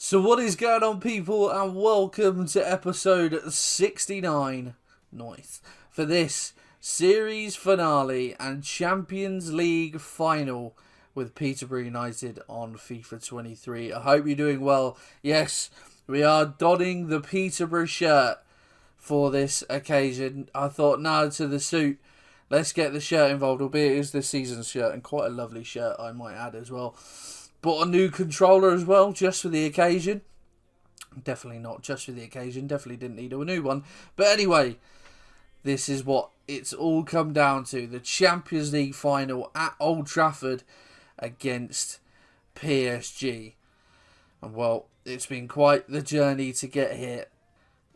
So what is going on, people, and welcome to episode 69 nice for this series finale and Champions League final with Peterborough United on FIFA 23. I hope you're doing well. Yes, we are donning the Peterborough shirt for this occasion. I thought, no, to the suit, let's get the shirt involved, albeit it is this season's shirt, and quite a lovely shirt, I might add, as well. Bought a new controller as well, just for the occasion. Definitely not just for the occasion. Definitely didn't need a new one. But anyway, this is what it's all come down to. The Champions League final at Old Trafford against PSG. And well, it's been quite the journey to get here.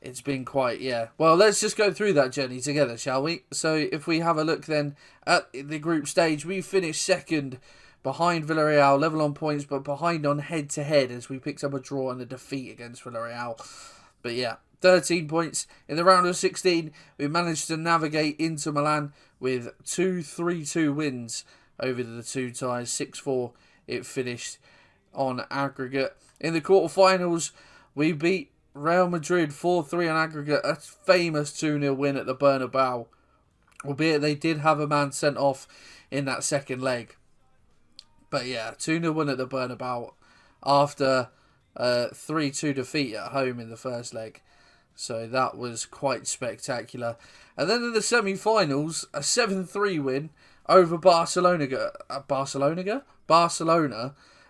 It's been quite, yeah. Well, let's just go through that journey together, shall we? So if we have a look then at the group stage, we finished second behind Villarreal, level on points, but behind on head-to-head as we picked up a draw and a defeat against Villarreal. But yeah, 13 points. In the round of 16, we managed to navigate into Milan with 2-3-2 wins over the two ties. 6-4 it finished on aggregate. In the quarterfinals, we beat Real Madrid 4-3 on aggregate, a famous 2-0 win at the Bernabeu. Albeit they did have a man sent off in that second leg. But yeah, 2-0 win at the Bernabeu after a 3-2 defeat at home in the first leg. So that was quite spectacular. And then in the semi-finals, a 7-3 win over Barcelona.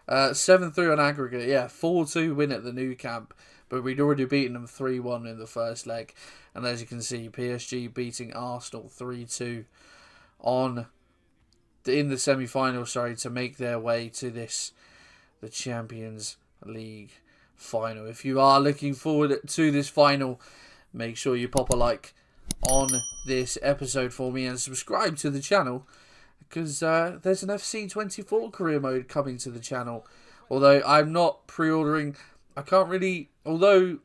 7-3 on aggregate, yeah. 4-2 win at the Nou Camp. But we'd already beaten them 3-1 in the first leg. And as you can see, PSG beating Arsenal 3-2 in the semi-final, to make their way to the Champions League final. If you are looking forward to this final, make sure you pop a like on this episode for me and subscribe to the channel, because there's an FC24 career mode coming to the channel. Although I'm not pre-ordering, I can't really, FIFA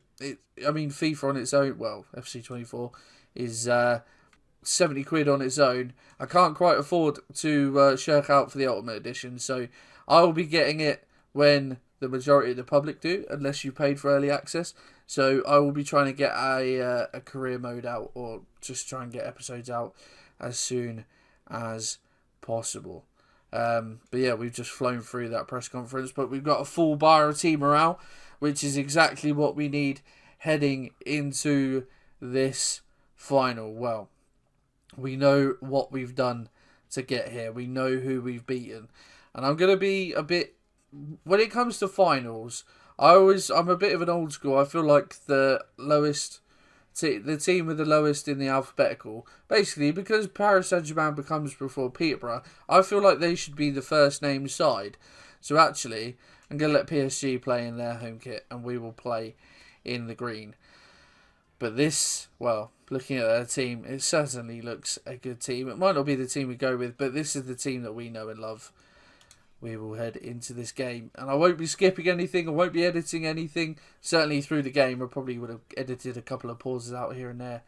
on its own, well, FC24 is 70 quid on its own. I can't quite afford to shirk out for the Ultimate Edition, so I will be getting it when the majority of the public do, unless you paid for early access. So I will be trying to get a career mode out, or just try and get episodes out as soon as possible. But yeah, we've just flown through that press conference, but we've got a full bar of team morale, which is exactly what we need heading into this final. Well, we know what we've done to get here. We know who we've beaten. And I'm going to be a bit... When it comes to finals, I'm a bit of an old school. I feel like the team with the lowest in the alphabetical, basically, because Paris Saint-Germain becomes before Peterborough, I feel like they should be the first name side. So actually, I'm going to let PSG play in their home kit, and we will play in the green. But this, well, looking at their team, it certainly looks a good team. It might not be the team we go with, but this is the team that we know and love. We will head into this game. And I won't be skipping anything. I won't be editing anything. Certainly through the game, I probably would have edited a couple of pauses out here and there.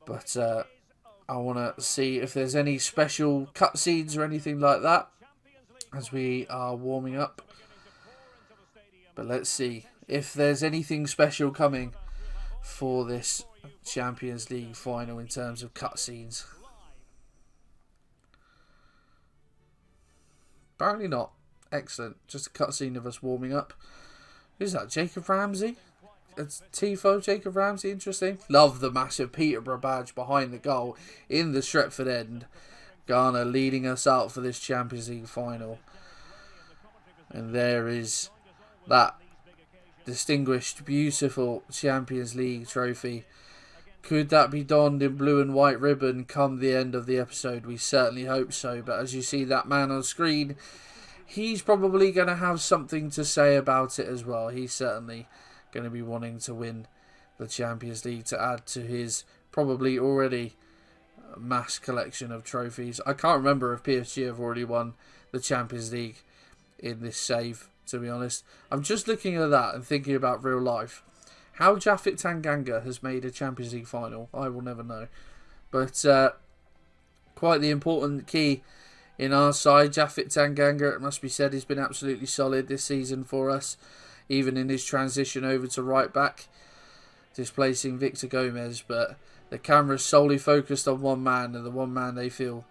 But I want to see if there's any special cutscenes or anything like that as we are warming up. But let's see if there's anything special coming for this Champions League final in terms of cutscenes. Apparently not. Excellent. Just a cutscene of us warming up. Who's that? Jacob Ramsey? It's Tifo, Jacob Ramsey. Interesting. Love the massive Peterborough badge behind the goal in the Stretford end. Ghana leading us out for this Champions League final. And there is that distinguished, beautiful Champions League trophy. Could that be donned in blue and white ribbon come the end of the episode? We certainly hope so. But as you see that man on screen, he's probably going to have something to say about it as well. He's certainly going to be wanting to win the Champions League to add to his probably already mass collection of trophies. I can't remember if PSG have already won the Champions League in this save, to be honest. I'm just looking at that and thinking about real life. How Japhet Tanganga has made a Champions League final, I will never know. But quite the important key in our side. Japhet Tanganga, it must be said, has been absolutely solid this season for us. even in his transition over to right back, displacing Victor Gomez. But the camera's solely focused on one man, and the one man they feel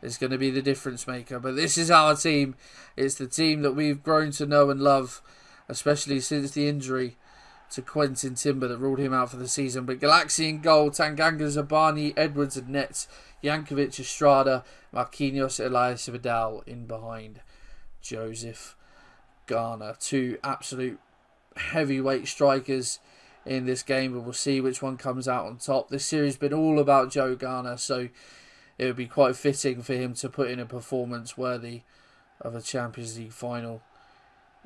is going to be the difference maker. But this is our team. It's the team that we've grown to know and love, especially since the injury to Quentin Timber that ruled him out for the season. But Galaxy in goal, Tanganga, Zabani, Edwards and Nets, Jankovic, Estrada, Marquinhos, Elias Vidal in behind Joseph Garner. Two absolute heavyweight strikers in this game, but we'll see which one comes out on top. This series has been all about Joe Garner, so it would be quite fitting for him to put in a performance worthy of a Champions League final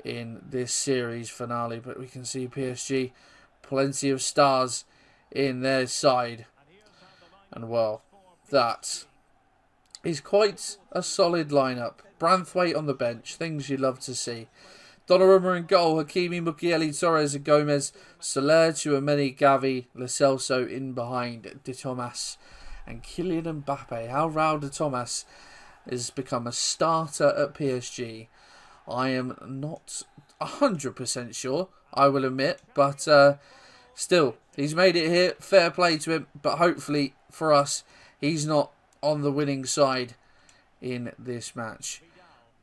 in this series finale. But we can see PSG, plenty of stars in their side, and well, that is quite a solid lineup. Branthwaite on the bench, things you love to see. Donnarumma in goal, Hakimi, Mukiele, Torres and Gomez, Soler, Tchouameni, Gavi, Lo Celso in behind De Thomas and Kylian Mbappe. How Raul De Thomas has become a starter at PSG, I am not 100% sure, I will admit, but still, he's made it here. Fair play to him, but hopefully for us, he's not on the winning side in this match.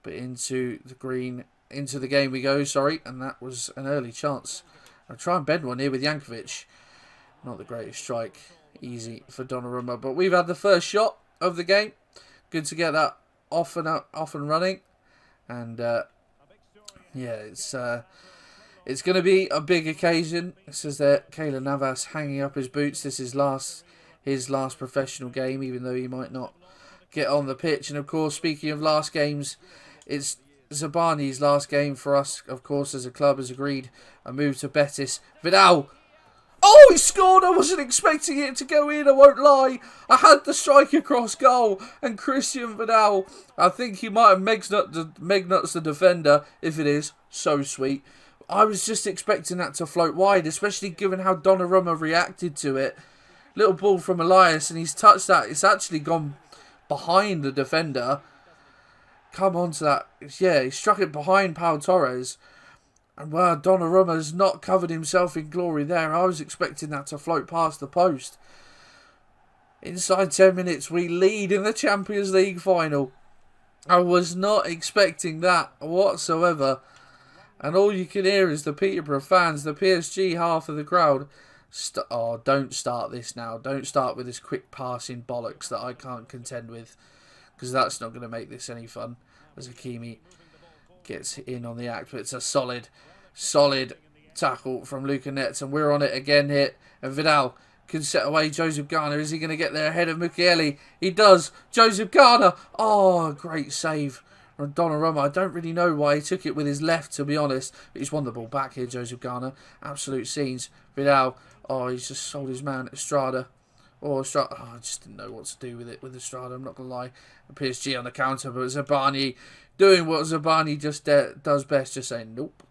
But into the game we go, and that was an early chance. I'll try and bend one here with Jankovic. Not the greatest strike. Easy for Donnarumma. But we've had the first shot of the game. Good to get that off and running. And yeah, it's going to be a big occasion. This is there, Keylor Navas hanging up his boots. This is his last professional game, even though he might not get on the pitch. And of course, speaking of last games, it's Zabani's last game for us, of course, as a club has agreed a move to Betis. Vidal! Oh, he scored! I wasn't expecting it to go in, I won't lie. I had the strike across goal, and Christian Vidal, I think he might have Megnuts the defender. If it is, so sweet. I was just expecting that to float wide, especially given how Donnarumma reacted to it. Little ball from Elias, and he's touched that. It's actually gone behind the defender. Come on to that. Yeah, he struck it behind Pau Torres. And well, Donnarumma has not covered himself in glory there. I was expecting that to float past the post. Inside 10 minutes, we lead in the Champions League final. I was not expecting that whatsoever. And all you can hear is the Peterborough fans, the PSG half of the crowd. Oh, don't start this now. Don't start with this quick passing bollocks that I can't contend with, because that's not going to make this any fun. As Hakimi gets in on the act, but it's a solid tackle from Luca Netz, and we're on it again here. And Vidal can set away Joseph Garner. Is he going to get there ahead of Mukiele? He does. Joseph Garner. Oh, great save from Donnarumma. I don't really know why he took it with his left, to be honest, but he's won the ball back here, Joseph Garner. Absolute scenes. Vidal. Oh, he's just sold his man, Estrada. Oh, Estrada. Oh, I just didn't know what to do with it with Estrada, I'm not going to lie. PSG on the counter, but Zabani doing what Zabani just does best, just saying nope.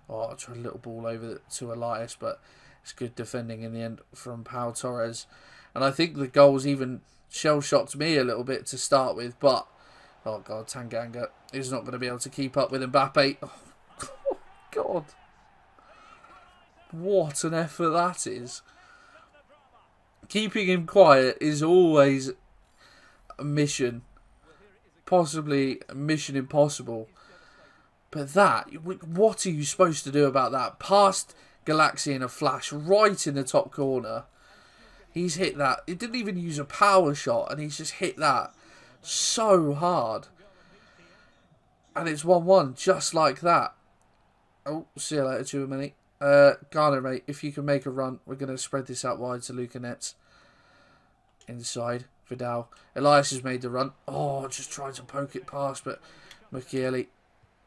Oh, I tried a little ball over to Elias, but it's good defending in the end from Pau Torres. And I think the goals even shell-shocked me a little bit to start with, but oh god, Tanganga is not going to be able to keep up with Mbappe. Oh god. What an effort that is. Keeping him quiet is always a mission. Possibly a mission impossible. But that, what are you supposed to do about that? Past Galaxy in a flash, right in the top corner. He's hit that. He didn't even use a power shot, and he's just hit that so hard. And it's 1-1, just like that. Oh, see you later, Tchouameni. Garner, mate, if you can make a run, we're going to spread this out wide to Luca Netz. Inside, Vidal. Elias has made the run. Oh, just trying to poke it past, but Mukiele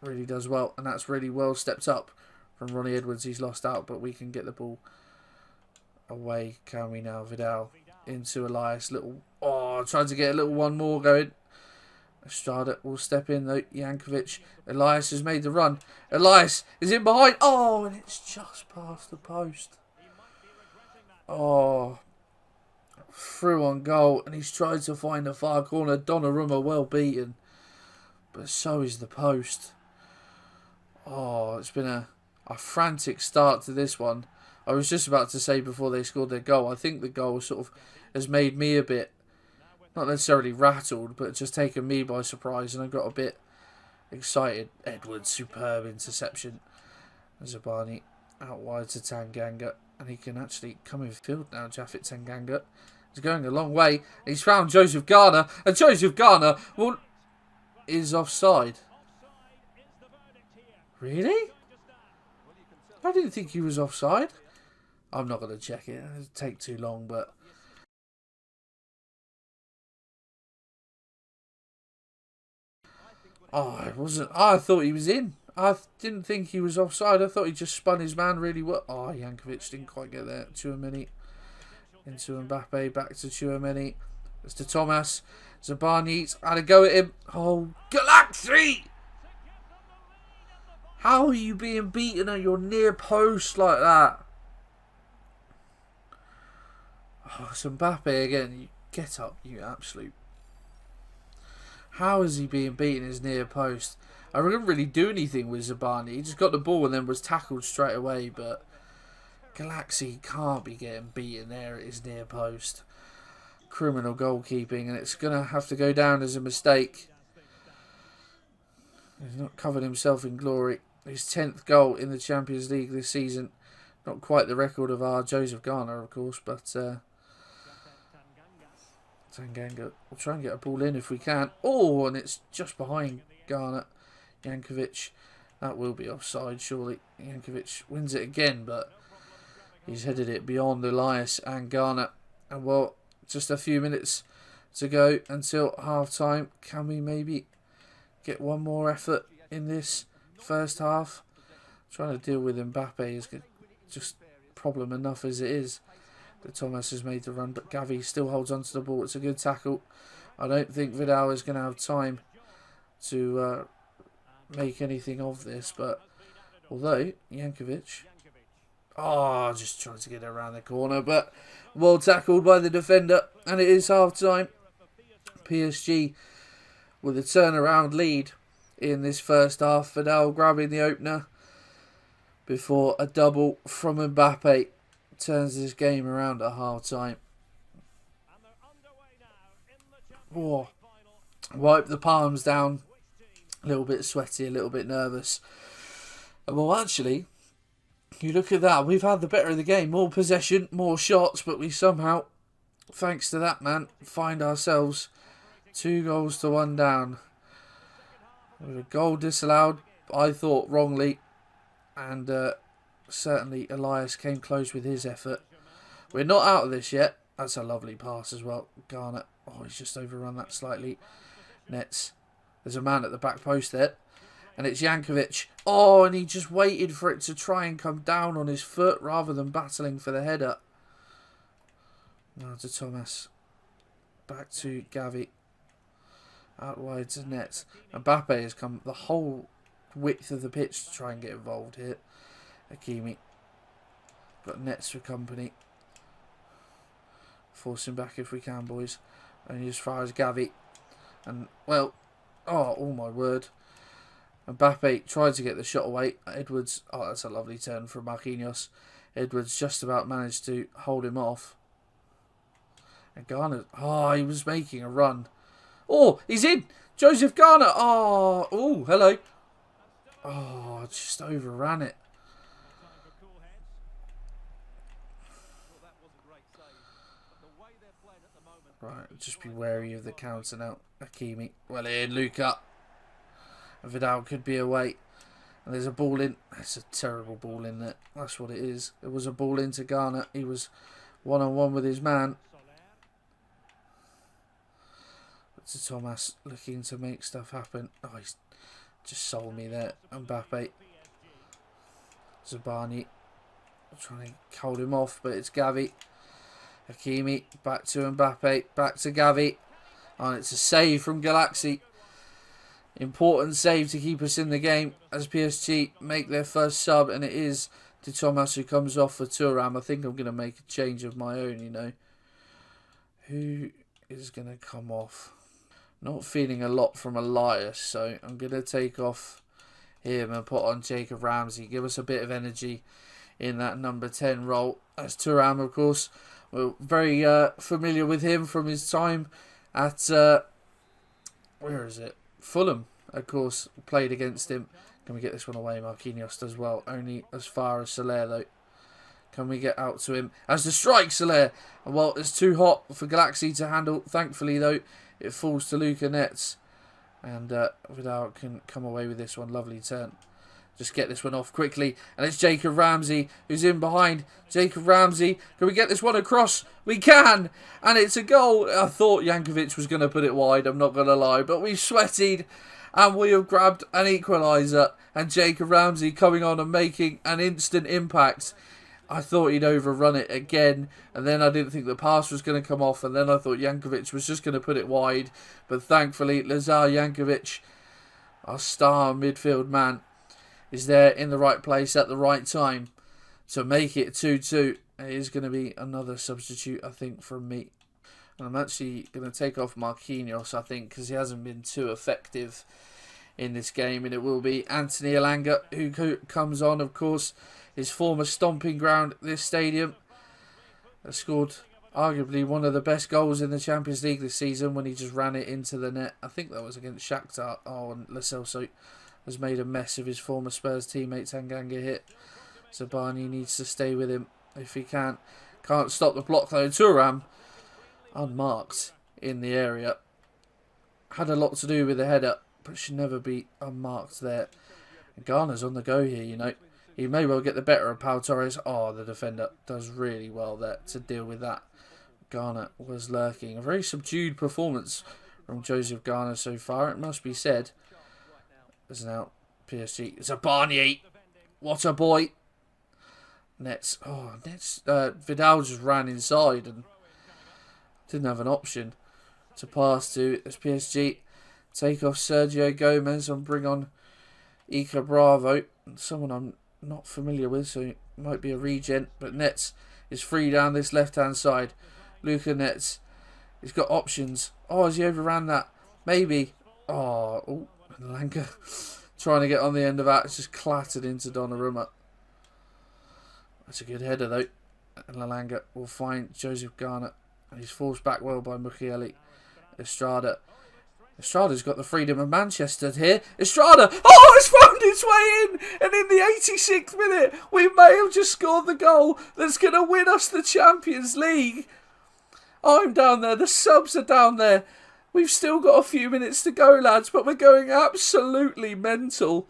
really does well. And that's really well stepped up from Ronnie Edwards. He's lost out, but we can get the ball away, can we now? Vidal into Elias. Trying to get a little one more going. Estrada will step in though. Jankovic. Elias has made the run. Elias is in behind. Oh, and it's just past the post. Oh, through on goal, and he's tried to find the far corner. Donnarumma well beaten, but so is the post. Oh, it's been a A frantic start to this one. I was just about to say before they scored their goal, I think the goal sort of has made me a bit, not necessarily rattled, but just taken me by surprise, and I got a bit excited. Edwards, superb interception. Zabani out wide to Tanganga, and he can actually come in field now. Japhet Tanganga is going a long way. He's found Joseph Garner, and Joseph Garner is offside. Really? I didn't think he was offside. I'm not going to check it. It'll take too long, but... Oh, it wasn't. I thought he was in. I didn't think he was offside. I thought he just spun his man really well. Oh, Jankovic didn't quite get there. Tchouameni into Mbappe. Back to Tchouameni. It's to Thomas. Zabani had a go at him. Oh, Galaxy! How are you being beaten at your near post like that? Oh, it's Mbappe again. You get up, you absolute. How is he being beaten his near post? I didn't really do anything with Zabani. He just got the ball and then was tackled straight away. But Galaxy can't be getting beaten there at his near post. Criminal goalkeeping, and it's going to have to go down as a mistake. He's not covered himself in glory. His 10th goal in the Champions League this season. Not quite the record of our Joseph Garner, of course, but Tanganga will try and get a ball in if we can. Oh, and it's just behind Garner. Jankovic, that will be offside, surely. Jankovic wins it again, but he's headed it beyond Elias and Garner. And well, just a few minutes to go until half-time. Can we maybe get one more effort in this first half? Trying to deal with Mbappe is just problem enough as it is. That Thomas has made the run, but Gavi still holds on to the ball. It's a good tackle. I don't think Vidal is going to have time to make anything of this, but although Jankovic, just trying to get around the corner, but well tackled by the defender, and it is half time. PSG with a turnaround lead in this first half. Vidal grabbing the opener before a double from Mbappe turns this game around at half time. Oh, wipe the palms down. A little bit sweaty, a little bit nervous. Well, actually, you look at that. We've had the better of the game. More possession, more shots, but we somehow, thanks to that man, find ourselves 2-1 down. With a goal disallowed, I thought wrongly, and certainly Elias came close with his effort. We're not out of this yet. That's a lovely pass as well. Garner, he's just overrun that slightly. Nets. There's a man at the back post there. And it's Jankovic. Oh, and he just waited for it to try and come down on his foot rather than battling for the header. Now to Thomas. Back to Gavi. Out wide to Nets. Mbappe has come the whole width of the pitch to try and get involved here. Hakimi. Got Nets for company. Force him back if we can, boys. And as far as Gavi. And, well, oh my word. Mbappe tried to get the shot away. Edwards, that's a lovely turn from Marquinhos. Edwards just about managed to hold him off. And Garner, he was making a run. Oh, he's in! Joseph Garner! Oh, hello. Just overran it. Right, just be wary of the counter now. Hakimi, well in, Luca. Vidal could be away. And there's a ball in. It's a terrible ball in there. That's what it is. It was a ball into Garner. He was one-on-one with his man. But to Thomas, looking to make stuff happen. He's just sold me there. Mbappe. Zabani. Trying to hold him off, but it's Gavi. Hakimi, back to Mbappe. Back to Gavi. And it's a save from Galaxy. Important save to keep us in the game as PSG make their first sub, and it is to Thomas who comes off for Thuram. I think I'm going to make a change of my own, you know. Who is going to come off? Not feeling a lot from Elias, so I'm going to take off him and put on Jacob Ramsey. Give us a bit of energy in that number 10 role. As Thuram, of course, we're very familiar with him from his time at, where is it? Fulham, of course, played against him. Can we get this one away? Marquinhos does well. Only as far as Soler, though. Can we get out to him? As the strike, Soler. Well, it's too hot for Galaxy to handle. Thankfully, though, it falls to Luca Netz. And Vidal can come away with this one. Lovely turn. Just get this one off quickly. And it's Jacob Ramsey who's in behind. Jacob Ramsey. Can we get this one across? We can. And it's a goal. I thought Jankovic was going to put it wide. I'm not going to lie. But we sweated. And we have grabbed an equaliser. And Jacob Ramsey coming on and making an instant impact. I thought he'd overrun it again. And then I didn't think the pass was going to come off. And then I thought Jankovic was just going to put it wide. But thankfully, Lazar Jankovic, our star midfield man, is there in the right place at the right time to make it 2-2. It is going to be another substitute, I think, from me. And I'm actually going to take off Marquinhos, I think, because he hasn't been too effective in this game. And it will be Anthony Elanga who comes on, of course, his former stomping ground, this stadium. Has scored arguably one of the best goals in the Champions League this season when he just ran it into the net. I think that was against Shakhtar. Oh, and Lo Celso has made a mess of his former Spurs teammate. Tanganga hit. Zabani needs to stay with him if he can. Can't stop the block though. Thuram, unmarked in the area. Had a lot to do with the header, but should never be unmarked there. And Garner's on the go here, you know. He may well get the better of Pau Torres. Oh, the defender does really well there to deal with that. Garner was lurking. A very subdued performance from Joseph Garner so far, it must be said. There's now PSG. Zabani. What a boy. Nets. Oh, Nets. Vidal just ran inside and didn't have an option to pass to as PSG. Take off Sergio Gomez and bring on Ika Bravo. Someone I'm not familiar with, so it might be a regen. But Nets is free down this left-hand side. Luca Nets. He's got options. Oh, has he overran that? Maybe. Oh, Lanka trying to get on the end of that. It's just clattered into Donnarumma. That's a good header, though. And Lalanga will find Joseph Garner. And he's forced back well by Mukiele. Estrada. Estrada's got the freedom of Manchester here. Estrada! Oh, it's found its way in! And in the 86th minute, we may have just scored the goal that's going to win us the Champions League. I'm down there. The subs are down there. We've still got a few minutes to go, lads, but we're going absolutely mental.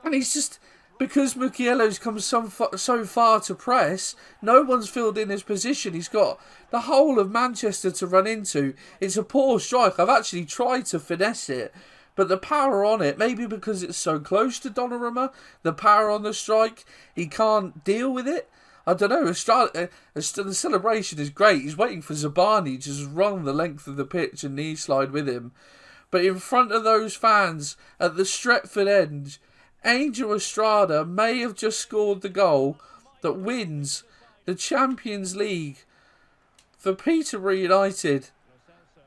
And he's just... Because Mukielo's come so far to press, no one's filled in his position. He's got the whole of Manchester to run into. It's a poor strike. I've actually tried to finesse it, but the power on it, maybe because it's so close to Donnarumma, the power on the strike, he can't deal with it. I don't know. The celebration is great. He's waiting for Zabani to just run the length of the pitch and knee slide with him. But in front of those fans at the Stretford end, Angel Estrada may have just scored the goal that wins the Champions League for Peterborough United.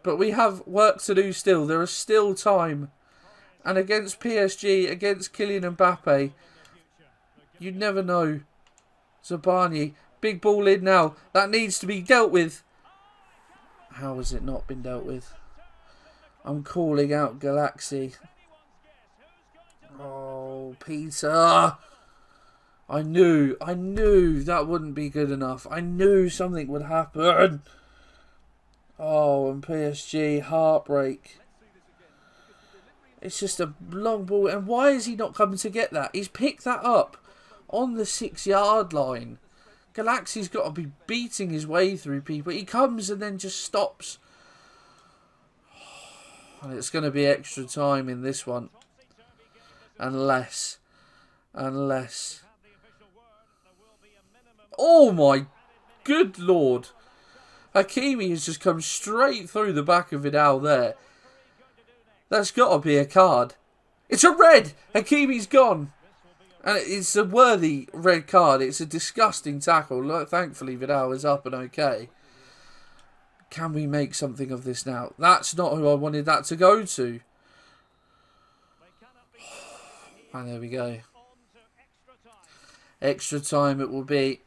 But we have work to do still. There is still time. And against PSG, against Kylian Mbappe, you'd never know. Zabani, big ball in now. That needs to be dealt with. How has it not been dealt with? I'm calling out Galaxy. Oh, Peter. I knew that wouldn't be good enough. I knew something would happen. Oh, and PSG, heartbreak. It's just a long ball. And why is he not coming to get that? He's picked that up on the 6-yard line. Galaxy's got to be beating his way through people. He comes and then just stops. And it's going to be extra time in this one. Unless. Oh my good lord. Hakimi has just come straight through the back of Vidal there. That's got to be a card. It's a red. Hakimi's gone. And it's a worthy red card. It's a disgusting tackle. Look, thankfully Vidal is up and okay. Can we make something of this now? That's not who I wanted that to go to. And there we go. Extra time it will be.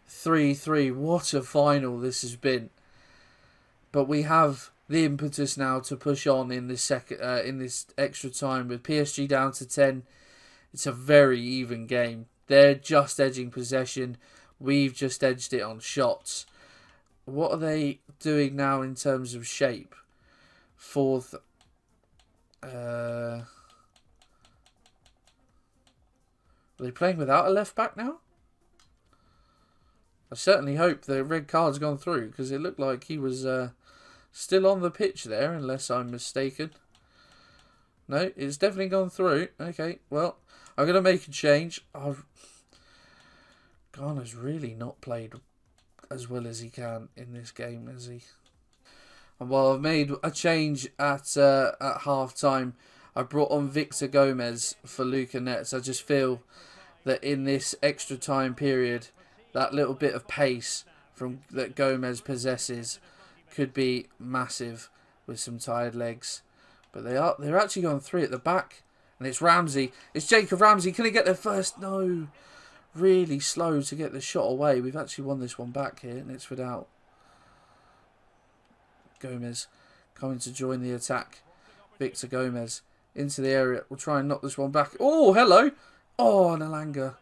3-3. What a final this has been. But we have the impetus now to push on in this in this extra time with PSG down to 10. It's a very even game. They're just edging possession. We've just edged it on shots. What are they doing now in terms of shape? Fourth. Are they playing without a left back now? I certainly hope the red card's gone through, because it looked like he was still on the pitch there, unless I'm mistaken. No, it's definitely gone through. Okay, well, I'm going to make a change. Ghana's really not played as well as he can in this game, has he? And while I've made a change at half time, I brought on Victor Gomez for Luca Netz. I just feel that in this extra time period, that little bit of pace that Gomez possesses could be massive with some tired legs. But they're actually going 3 at the back. And it's Ramsey. It's Jacob Ramsey. Can he get there first? No. Really slow to get the shot away. We've actually won this one back here, and it's without Gomez coming to join the attack. Victor Gomez into the area. We'll try and knock this one back. Oh, hello. Oh, Nalanga.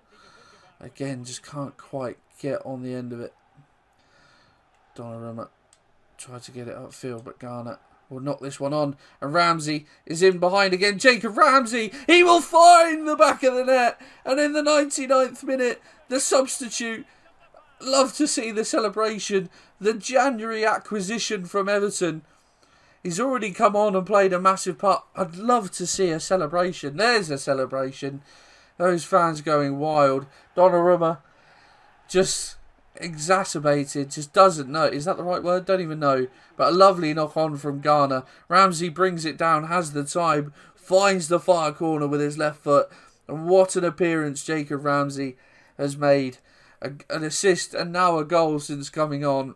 Again, just can't quite get on the end of it. Donnarumma tried to get it upfield, but Ghana will knock this one on. And Ramsey is in behind again. Jacob Ramsey, he will find the back of the net. And in the 99th minute, the substitute. Love to see the celebration. The January acquisition from Everton. He's already come on and played a massive part. I'd love to see a celebration. There's a celebration. Those fans going wild. Donnarumma just exacerbated, just doesn't know. Is that the right word? Don't even know. But a lovely knock on from Ghana. Ramsey brings it down, has the time, finds the far corner with his left foot. And what an appearance Jacob Ramsey has made. An assist and now a goal since coming on.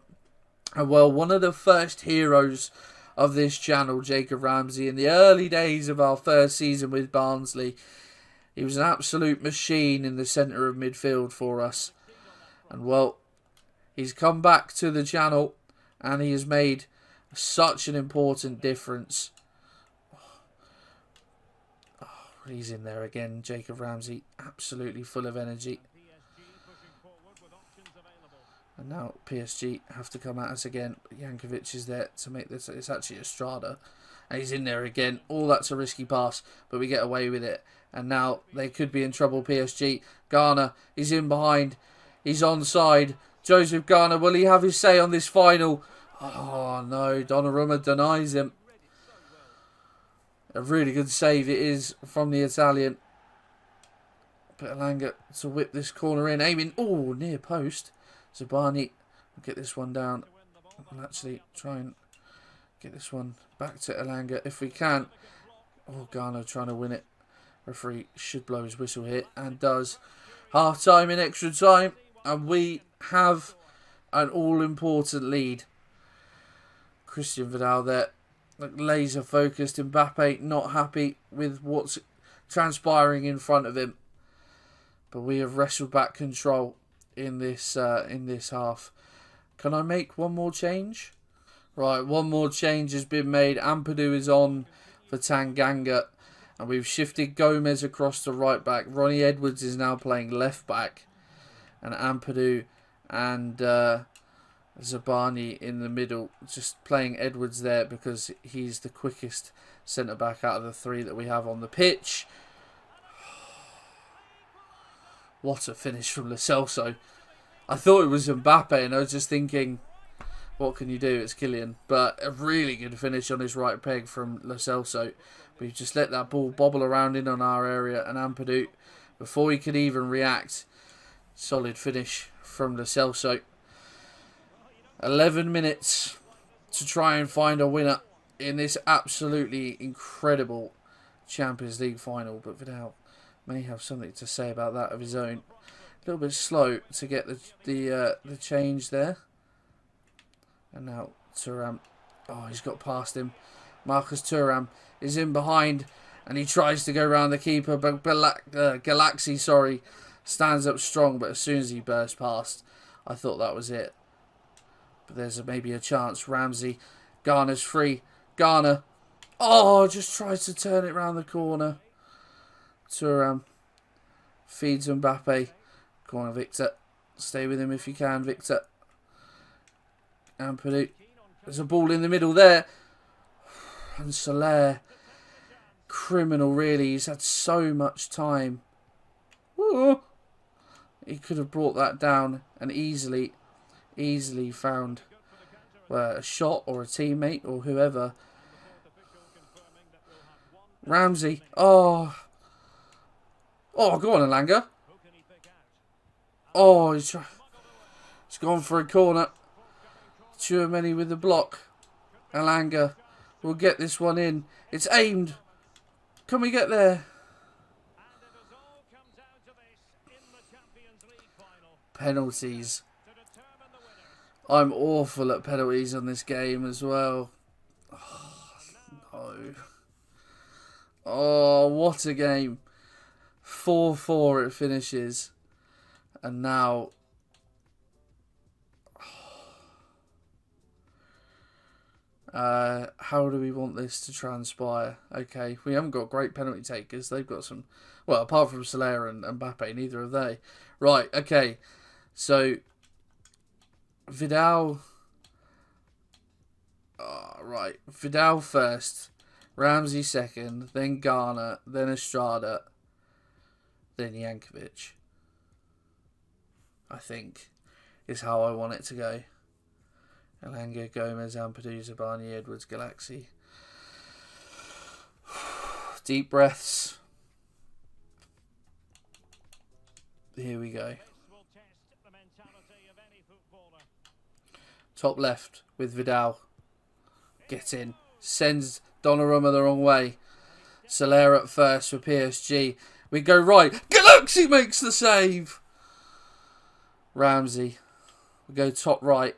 And well, one of the first heroes of this channel, Jacob Ramsey, in the early days of our first season with Barnsley. He was an absolute machine in the centre of midfield for us. And well, he's come back to the channel and he has made such an important difference. Oh, he's in there again, Jacob Ramsey, absolutely full of energy. And now PSG have to come at us again. Jankovic is there to make this. It's actually Estrada. And he's in there again. Oh, that's a risky pass, but we get away with it. And now they could be in trouble, PSG. Ghana, he's in behind. He's onside. Joseph Ghana, will he have his say on this final? Oh, no. Donnarumma denies him. A really good save it is from the Italian. Peterborough to whip this corner in. Aiming, oh, near post. Zabani will get this one down. We'll actually try and get this one back to Elanga if we can. Oh, Ghana trying to win it. Referee should blow his whistle here and does. Half time in extra time. And we have an all-important lead. Christian Vidal there. Laser focused. Mbappe not happy with what's transpiring in front of him. But we have wrestled back control in this half. Can I make one more change? Right, one more change has been made. Ampadu is on for Tanganga. And we've shifted Gomez across to right back. Ronnie Edwards is now playing left back. And Ampadu and Zabani in the middle. Just playing Edwards there because he's the quickest centre-back out of the 3 that we have on the pitch. What a finish from Lo Celso. I thought it was Mbappe and I was just thinking, what can you do? It's Kylian. But a really good finish on his right peg from Lo Celso. We've just let that ball bobble around in on our area. And Ampadu, before he could even react, solid finish from Lo Celso. 11 minutes to try and find a winner in this absolutely incredible Champions League final. But Vidal may have something to say about that of his own. A little bit slow to get the change there. And now Thuram. Oh, he's got past him. Marcus Thuram is in behind. And he tries to go around the keeper, but Galaxy, sorry, stands up strong. But as soon as he burst past, I thought that was it. But there's maybe a chance. Ramsey, Garner's free. Garner, oh, just tries to turn it round the corner. Thuram feeds Mbappe. Corner, Victor. Stay with him if you can, Victor. Ampadu. There's a ball in the middle there. And Soler. Criminal, really. He's had so much time. Ooh. He could have brought that down and easily found a shot or a teammate or whoever. Ramsey. Oh. Oh, go on, Elanga. Oh, he's gone for a corner. Tchouaméni with the block. Elanga will get this one in. It's aimed. Can we get there? Penalties. I'm awful at penalties on this game as well. Oh, no. Oh, what a game. 4-4 it finishes. And now... how do we want this to transpire? Okay, we haven't got great penalty takers. They've got some... Well, apart from Soler and Mbappe, neither have they. Right, okay. So, Vidal... right, Vidal first. Ramsey second. Then Garner. Then Estrada. Then Jankovic. I think is how I want it to go. Elanga, Gomez, Ampadu, Zabani, Edwards, Galaxy. Deep breaths. Here we go. Top left with Vidal. Get in. Sends Donnarumma the wrong way. Soler at first for PSG. We go right. Galaxy makes the save. Ramsey. We go top right.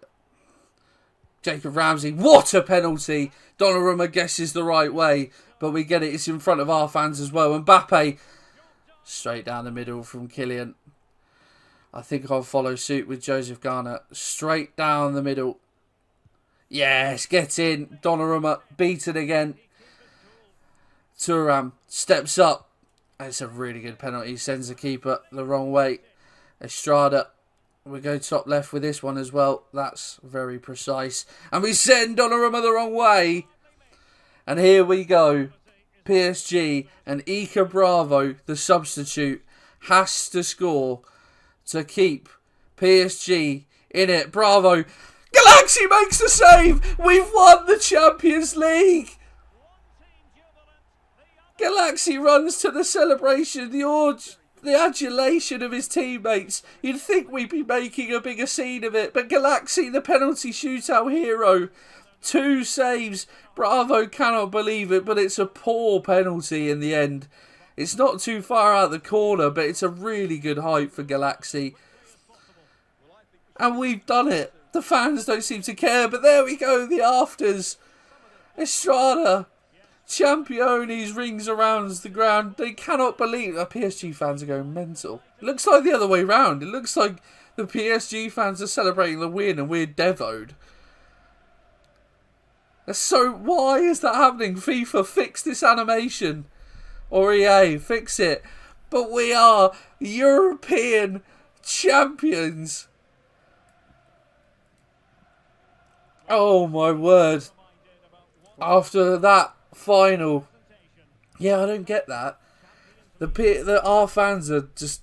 Jacob Ramsey. What a penalty. Donnarumma guesses the right way. But we get it. It's in front of our fans as well. Mbappe. Straight down the middle from Kylian. I think I'll follow suit with Joseph Garner. Straight down the middle. Yes, get in. Donnarumma beaten again. Thuram steps up. It's a really good penalty. Sends the keeper the wrong way. Estrada. We go top left with this one as well. That's very precise. And we send Donnarumma the wrong way. And here we go. PSG and Ika Bravo, the substitute, has to score to keep PSG in it. Bravo. Galaxy makes the save. We've won the Champions League. Galaxy runs to the celebration. The adulation of his teammates. You'd think we'd be making a bigger scene of it. But Galaxy, the penalty shootout hero. 2 saves. Bravo cannot believe it. But it's a poor penalty in the end. It's not too far out the corner. But it's a really good height for Galaxy. And we've done it. The fans don't seem to care. But there we go. The afters. Estrada. Championes rings around the ground. They cannot believe that PSG fans are going mental. It looks like the other way round. It looks like the PSG fans are celebrating the win and we're devoed. So why is that happening? FIFA, fix this animation. Or EA, fix it. But we are European champions. Oh my word. After that final. Yeah, I don't get that. Our fans are just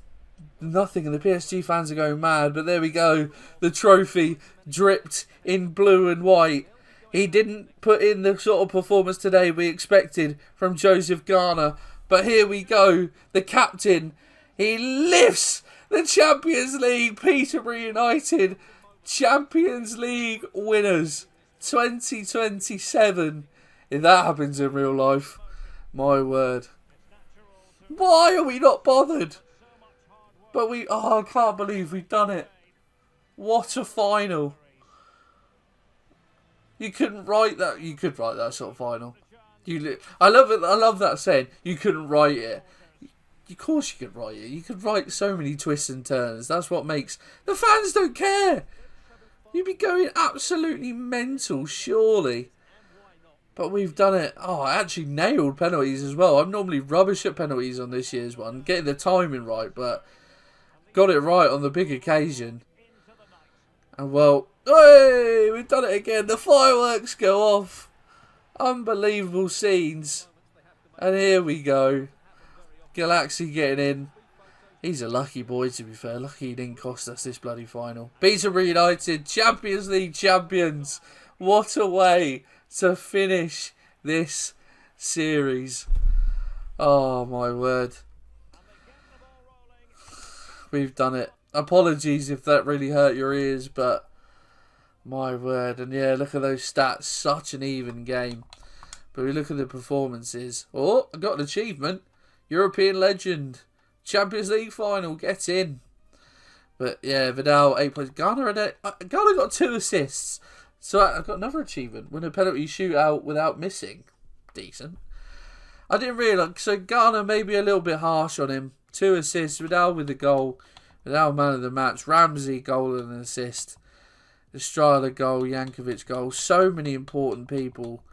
nothing and the PSG fans are going mad. But there we go. The trophy dripped in blue and white. He didn't put in the sort of performance today we expected from Joseph Garner. But here we go. The captain. He lifts the Champions League. Peterborough United. Champions League winners. 2027. If that happens in real life, my word. Why are we not bothered? But I can't believe we've done it. What a final. You couldn't write that. You could write that sort of final. I love it. I love that saying. You couldn't write it. Of course you could write it. You could write so many twists and turns. That's what makes... The fans don't care. You'd be going absolutely mental, surely. But we've done it. Oh, I actually nailed penalties as well. I'm normally rubbish at penalties on this year's one. Getting the timing right, but got it right on the big occasion. And well, hey, we've done it again. The fireworks go off. Unbelievable scenes. And here we go. Galaxy getting in. He's a lucky boy, to be fair. Lucky he didn't cost us this bloody final. Peterborough United, Champions League champions. What a way to finish this series. Oh, my word. We've done it. Apologies if that really hurt your ears, but my word. And yeah, look at those stats. Such an even game. But we look at the performances. Oh, I got an achievement. European legend. Champions League final. Get in. But yeah, Vidal, 8 points. Garner got 2 assists. So I've got another achievement. Win a penalty shootout without missing. Decent. I didn't realise. So Garner maybe a little bit harsh on him. 2 assists. Vidal with the goal. Vidal man of the match. Ramsey goal and an assist. Estrada goal. Jankovic goal. So many important people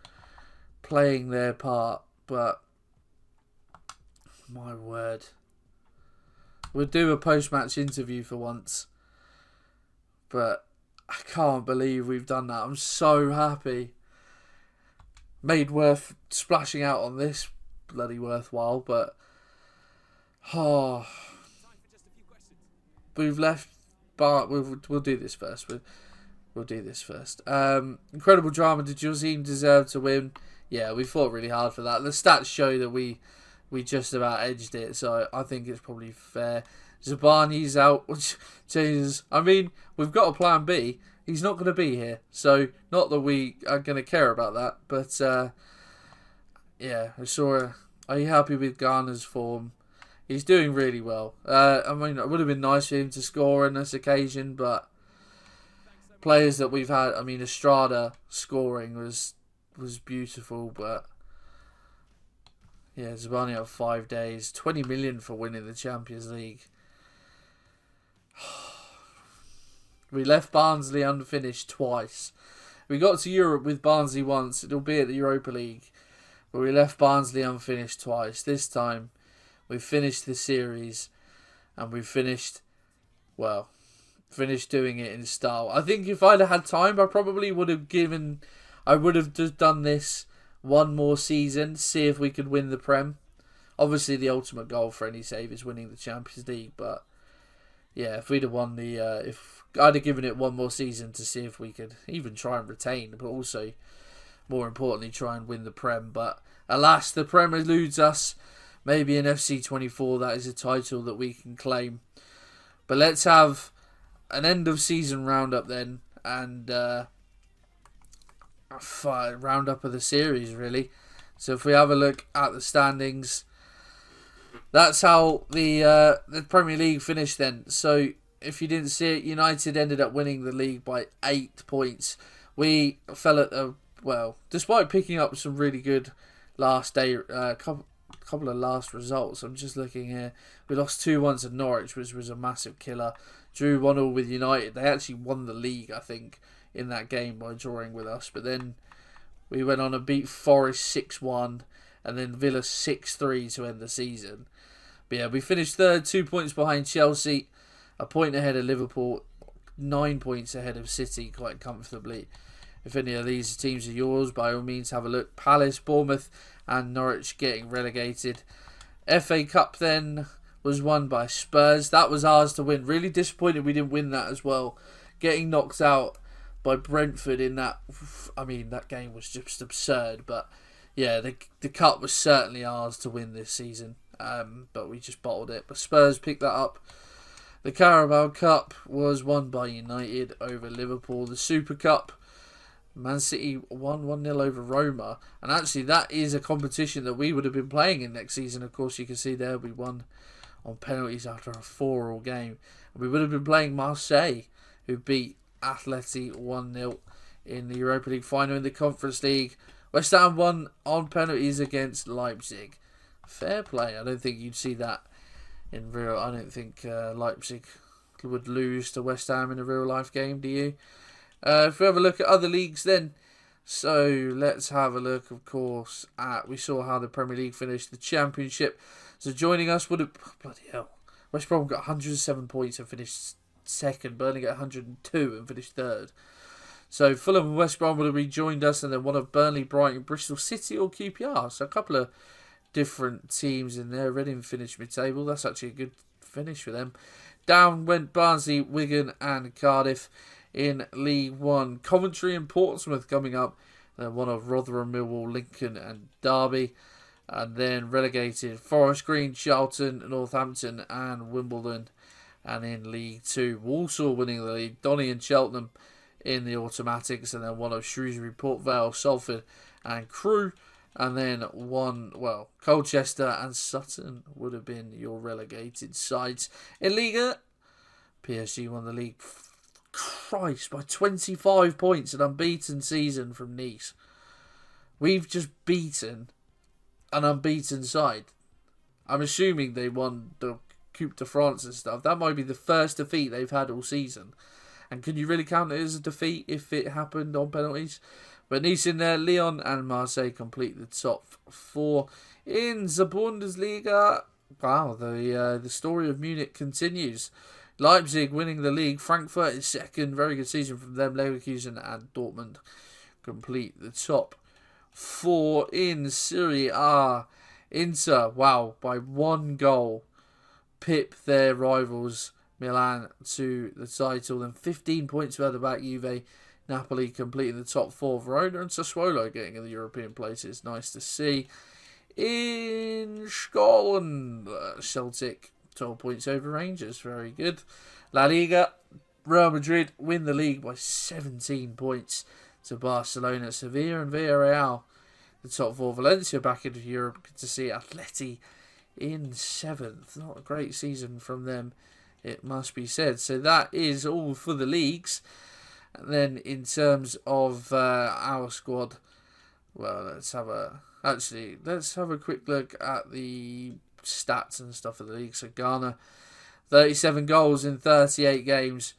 playing their part. But my word. We'll do a post-match interview for once. But I can't believe we've done that. I'm so happy. Made worth splashing out on this. Bloody worthwhile. But oh, we've left. But we'll do this first. We'll do this first. Incredible drama. Did your team deserve to win? Yeah, we fought really hard for that. The stats show that we just about edged it, so I think it's probably fair. Zabani's out, which changes. I mean, we've got a plan B. He's not going to be here, so not that we are going to care about that. But yeah, I saw. Are you happy with Garner's form? He's doing really well. I mean, it would have been nice for him to score on this occasion, but players that we've had. I mean, Estrada scoring was beautiful, but yeah, Zabani had 5 days, 20 million for winning the Champions League. We left Barnsley unfinished twice. We got to Europe with Barnsley once, it'll be at the Europa League, but we left Barnsley unfinished twice. This time, we finished the series, and we finished doing it in style. I think if I'd had time, I probably would have just done this one more season, see if we could win the Prem. Obviously, the ultimate goal for any save is winning the Champions League, but yeah, if we'd have won if I'd have given it one more season to see if we could even try and retain, but also, more importantly, try and win the Prem. But alas, the Prem eludes us. Maybe in FC24, that is a title that we can claim. But let's have an end of season roundup then, and roundup of the series, really. So if we have a look at the standings, that's how the Premier League finished then. So if you didn't see it, United ended up winning the league by 8 points. We fell at despite picking up some really good last day, couple of last results. I'm just looking here. We lost 2-1 to Norwich, which was a massive killer. Drew 1-1 with United. They actually won the league, I think, in that game by drawing with us. But then we went on and beat Forest 6-1 and then Villa 6-3 to end the season. But yeah, we finished third, 2 points behind Chelsea, a point ahead of Liverpool, 9 points ahead of City quite comfortably. If any of these teams are yours, by all means have a look. Palace, Bournemouth and Norwich getting relegated. FA Cup then was won by Spurs. That was ours to win. Really disappointed we didn't win that as well. Getting knocked out by Brentford in that, I mean, that game was just absurd. But yeah, the cup was certainly ours to win this season. But we just bottled it. But Spurs picked that up. The Carabao Cup was won by United over Liverpool. The Super Cup, Man City won 1-0 over Roma. And actually, that is a competition that we would have been playing in next season. Of course, you can see there we won on penalties after a 4-4 game. We would have been playing Marseille, who beat Atleti 1-0 in the Europa League final. In the Conference League, West Ham won on penalties against Leipzig. Fair play. I don't think you'd see that in real. I don't think Leipzig would lose to West Ham in a real life game. Do you? If we have a look at other leagues, then. So let's have a look, of course, at we saw how the Premier League finished the Championship. So joining us would have bloody hell. West Brom got 107 points and finished second. Burnley got 102 and finished third. So Fulham and West Brom would have rejoined us, and then one of Burnley, Brighton, Bristol City or QPR. So a couple of different teams in there. Reading finished mid-table. That's actually a good finish for them. Down went Barnsley, Wigan and Cardiff in League One. Coventry and Portsmouth coming up. One of Rotherham, Millwall, Lincoln and Derby. And then relegated Forest Green, Charlton, Northampton and Wimbledon. And in League Two, Walsall winning the league. Donny and Cheltenham in the automatics. And then one of Shrewsbury, Port Vale, Salford and Crewe. And then one, well, Colchester and Sutton would have been your relegated sides. In Liga, PSG won the league, Christ, by 25 points. An unbeaten season from Nice. We've just beaten an unbeaten side. I'm assuming they won the Coupe de France and stuff. That might be the first defeat they've had all season. And can you really count it as a defeat if it happened on penalties? But Nice in there, Lyon and Marseille complete the top four. In the Bundesliga, wow, the story of Munich continues. Leipzig winning the league, Frankfurt is second, very good season from them. Leverkusen and Dortmund complete the top four. In Serie A, Inter, wow, by one goal, pip their rivals Milan to the title. And 15 points further back, Juve, Napoli completing the top four. Verona and Sassuolo getting in the European places. Nice to see. In Scotland, Celtic 12 points over Rangers. Very good. La Liga, Real Madrid win the league by 17 points to Barcelona. Sevilla and Villarreal, the top four. Valencia back into Europe. Good to see Atleti in seventh. Not a great season from them, it must be said. So that is all for the leagues. And then in terms of our squad, well, let's have a quick look at the stats and stuff of the league. So Ghana, 37 goals in 38 games.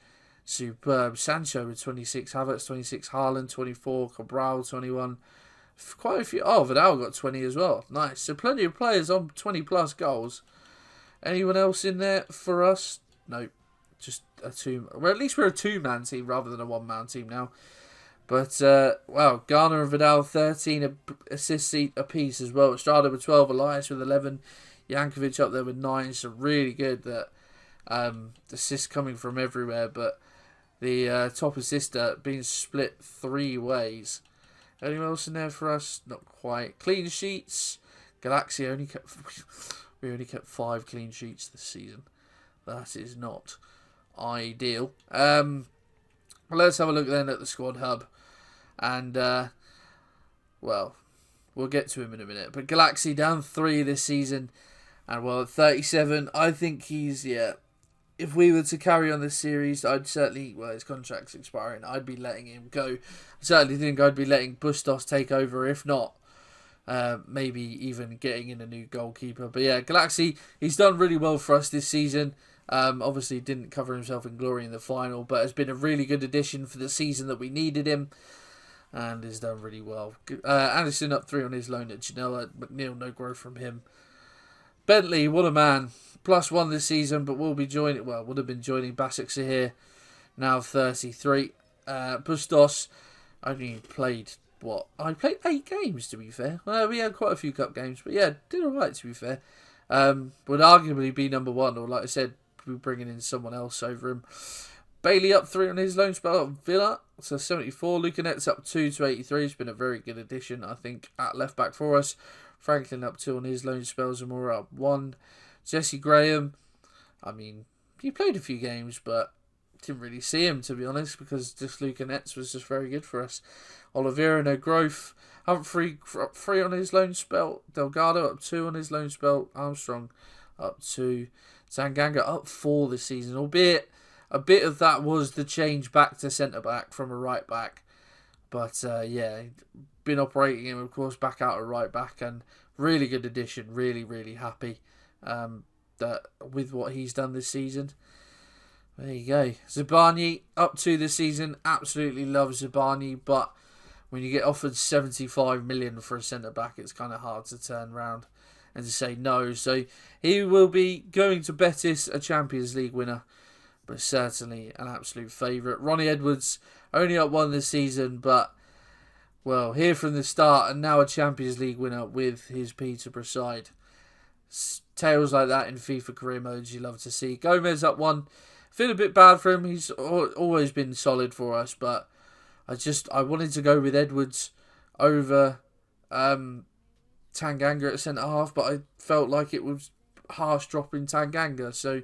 Superb. Sancho with 26, Havertz 26, Haaland 24, Cabral 21. Quite a few. Oh, Vidal got 20 as well. Nice. So plenty of players on 20 plus goals. Anyone else in there for us? Nope. Just a two. Well, at least we're a two-man team rather than a one-man team now. But, wow, Ghana and Vidal, 13 assists apiece as well. Estrada with 12, Elias with 11, Jankovic up there with 9. So really good that assists coming from everywhere. But the top assister being split 3 ways. Anyone else in there for us? Not quite. Clean sheets. Galaxy only kept 5 clean sheets this season. That is not ideal. Let's have a look then at the squad hub. And, well, we'll get to him in a minute. But Galaxy down 3 this season. And, well, at 37, I think he's, yeah, if we were to carry on this series, I'd certainly, well, his contract's expiring, I'd be letting him go. I certainly think I'd be letting Bustos take over, if not, maybe even getting in a new goalkeeper. But, yeah, Galaxy, he's done really well for us this season. Obviously didn't cover himself in glory in the final, but has been a really good addition for the season that we needed him, and has done really well. Anderson up 3 on his loan at Janela. McNeil, no growth from him. Bentley, what a man. +1 this season, but would have been joining Basak Sahir, now 33. Bustos only played, I played 8 games, to be fair. We had quite a few cup games, but yeah, did alright, to be fair. Would arguably be number 1, or like I said, we're bringing in someone else over him. Bailey up 3 on his loan spell at Villa, so 74. Lucanet's up 2 to 83. He's been a very good addition, I think, at left back for us. Franklin up 2 on his loan spell. Zamora up 1. Jesse Graham, I mean, he played a few games, but didn't really see him, to be honest, because just Lucanet's was just very good for us. Oliveira, no growth. Humphrey up 3 on his loan spell. Delgado up 2 on his loan spell. Armstrong up 2. Tanganga up 4 this season, albeit a bit of that was the change back to centre-back from a right-back. But yeah, been operating him, of course, back out at right back, and really good addition. Really, really happy that with what he's done this season. There you go. Zabani up to this season. Absolutely love Zabani, but when you get offered 75 million for a centre back, it's kind of hard to turn around and to say no. So he will be going to Betis, a Champions League winner, but certainly an absolute favourite. Ronnie Edwards only up one this season, but well, here from the start, and now a Champions League winner with his Peterborough side. Tales like that in FIFA career modes you love to see. Gomez up one. Feel a bit bad for him. He's always been solid for us, but I wanted to go with Edwards over Tanganga at centre half, but I felt like it was harsh dropping Tanganga, so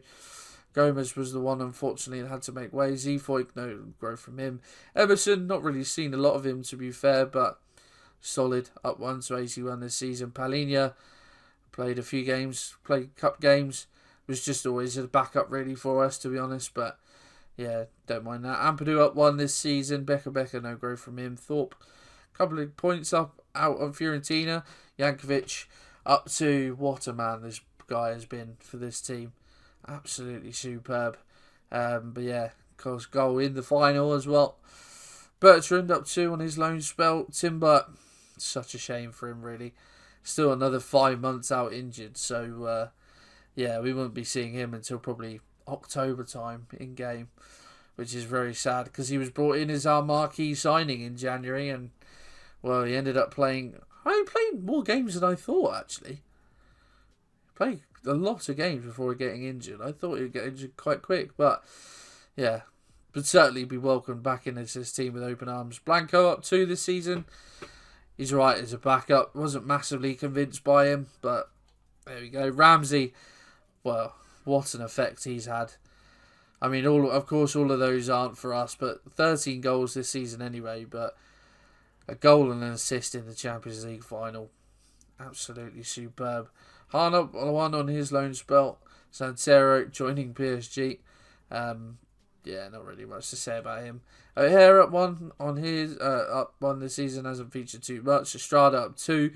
Gomez was the one, unfortunately, that had to make way. Zefoik, no growth from him. Emerson, not really seen a lot of him, to be fair, but solid, up 1 to 81 this season. Palhinha played a few games, played cup games, was just always a backup really for us, to be honest, but yeah, don't mind that. Ampadu up 1 this season. Becker, no growth from him. Thorpe, couple of points up out of Fiorentina. Jankovic up 2. What a man this guy has been for this team. Absolutely superb. But yeah, of course, goal in the final as well. Bertrand up 2 on his loan spell. Timber, such a shame for him, really. Still another 5 months out injured. So, yeah, we won't be seeing him until probably October time in game, which is very sad because he was brought in as our marquee signing in January, and well, he ended up playing more games than I thought, actually. Played a lot of games before getting injured. I thought he would get injured quite quick, but yeah, would certainly be welcomed back in as his team with open arms. Blanco up 2 this season. He's right as a backup. Wasn't massively convinced by him, but there we go. Ramsey, well, what an effect he's had. I mean, of course, all of those aren't for us, but 13 goals this season anyway, but a goal and an assist in the Champions League final. Absolutely superb. Hahn up 1 on his loan spell. Santero joining PSG. Yeah, not really much to say about him. O'Hare up 1 on his up 1 this season, hasn't featured too much. Estrada up 2.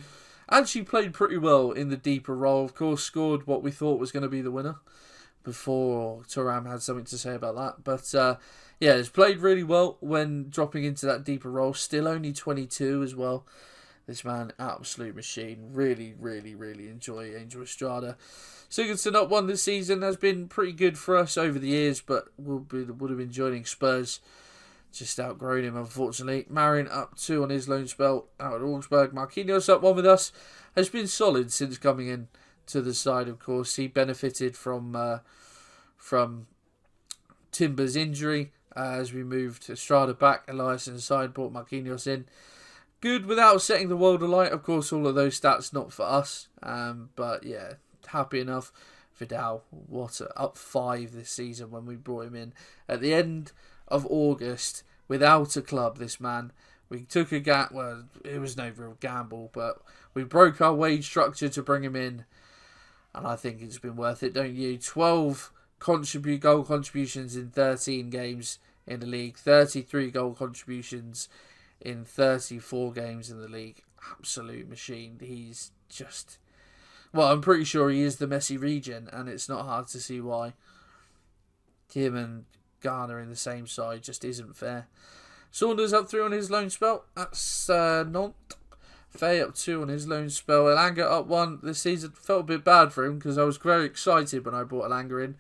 Actually played pretty well in the deeper role. Of course, scored what we thought was going to be the winner before Thuram had something to say about that. But yeah, he's played really well when dropping into that deeper role. Still only 22 as well. This man, absolute machine. Really, really, really enjoy Angel Estrada. Sigurdsson up 1 this season, has been pretty good for us over the years, but would have been joining Spurs. Just outgrown him, unfortunately. Marin up 2 on his loan spell out at Augsburg. Marquinhos up 1 with us. Has been solid since coming in to the side, of course. He benefited from Timber's injury as we moved Estrada back. Elias inside, brought Marquinhos in. Good without setting the world alight. Of course, all of those stats not for us. But yeah, happy enough. Vidal, up 5 this season when we brought him in. At the end of August, without a club, this man. We took a well, it was no real gamble, but we broke our wage structure to bring him in. And I think it's been worth it, don't you? 12 goal contributions in 13 games in the league. 33 goal contributions in 34 games in the league. Absolute machine. He's just... Well, I'm pretty sure he is the Messi regen, and it's not hard to see why. Him and Garner in the same side just isn't fair. Saunders up 3 on his loan spell. That's Nantes. Fay up 2 on his loan spell. Elanga up 1 this season. Felt a bit bad for him because I was very excited when I brought Elanga in.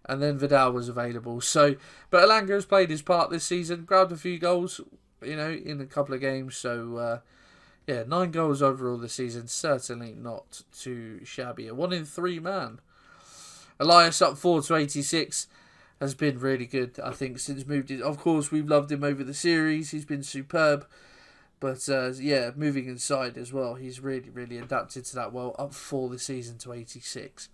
And then Vidal was available. So, but Elanga has played his part this season. Grabbed a few goals, in a couple of games. So, yeah, 9 goals overall this season. Certainly not too shabby. A 1 in 3 man. Elias up 4 to 86. Has been really good, I think, since moved in. Of course, we've loved him over the series. He's been superb. But, yeah, moving inside as well. He's really, really adapted to that well. Up 4 this season to 86.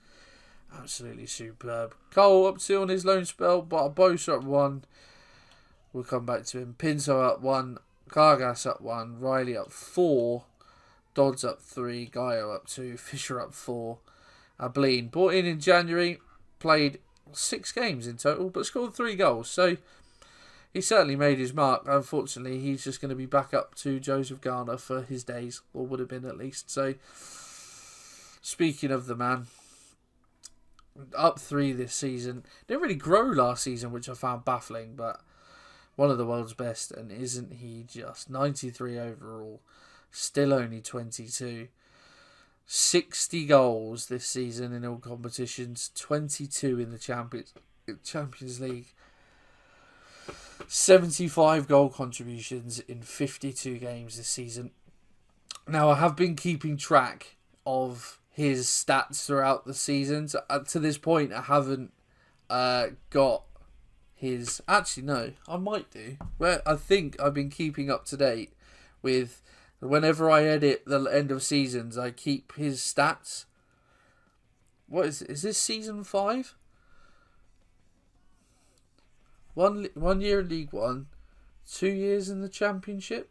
Absolutely superb. Cole up 2 on his loan spell. Barbosa up 1. We'll come back to him. Pinto up 1. Cargas up 1. Riley up 4. Dodds up 3. Gaio up 2. Fisher up 4. Ableen, brought in January. Played 6 games in total, but scored 3 goals. So, he certainly made his mark. Unfortunately, he's just going to be back up to Joseph Garner for his days, or would have been at least. So, speaking of the man, up 3 this season. Didn't really grow last season, which I found baffling, but one of the world's best, and isn't he just? 93 overall, still only 22. 60 goals this season in all competitions, 22 in the Champions League. 75 goal contributions in 52 games this season. Now, I have been keeping track of his stats throughout the season. So, to this point, I haven't got his... Actually, no, I might do. Well, I think I've been keeping up to date with... Whenever I edit the end of seasons, I keep his stats. What is this season 5? One year in League One, 2 years in the Championship,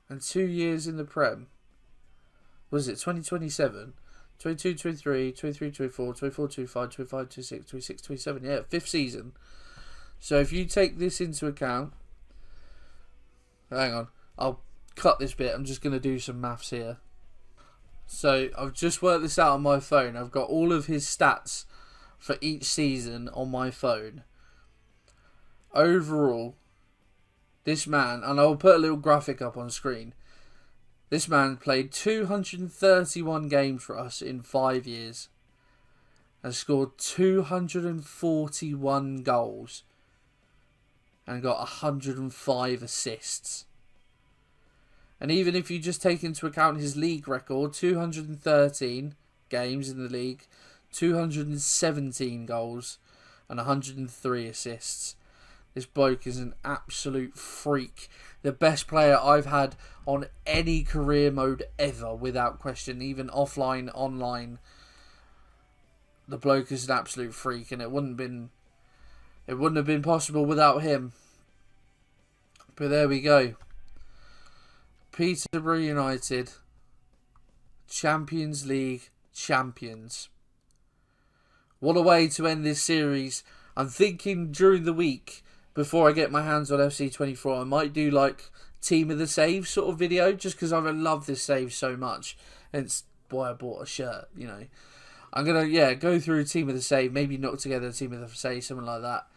and 2 years in the Prem. Was it 2027? 22, 23, 23, 24, 24, 25, 25, 26, 26, 27. Yeah, 5th season. So if you take this into account... Hang on. I'll cut this bit. I'm just going to do some maths here. So I've just worked this out on my phone. I've got all of his stats for each season on my phone. Overall, this man, and I'll put a little graphic up on screen. This man played 231 games for us in 5 years and scored 241 goals and got 105 assists. And even if you just take into account his league record, 213 games in the league, 217 goals and 103 assists. This bloke is an absolute freak. The best player I've had on any career mode ever, without question. Even offline, online. The bloke is an absolute freak, and it wouldn't have been possible without him. But there we go. Peterborough United, Champions League champions. What a way to end this series. I'm thinking during the week, before I get my hands on FC24, I might do like Team of the Save sort of video, just because I love this save so much. And it's why I bought a shirt, you know. I'm going to, go through Team of the Save, maybe knock together a Team of the Save, something like that.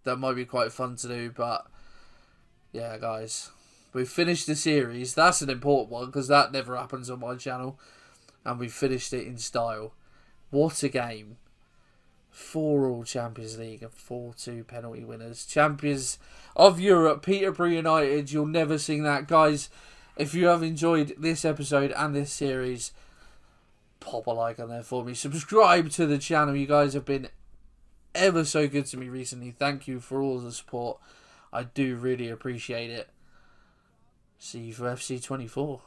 That might be quite fun to do, but yeah, guys. We've finished the series. That's an important one because that never happens on my channel. And we finished it in style. What a game. 4 all Champions League and 4-2 penalty winners. Champions of Europe, Peterborough United. You'll never sing that. Guys, if you have enjoyed this episode and this series, pop a like on there for me. Subscribe to the channel. You guys have been ever so good to me recently. Thank you for all the support. I do really appreciate it. See you for FC24.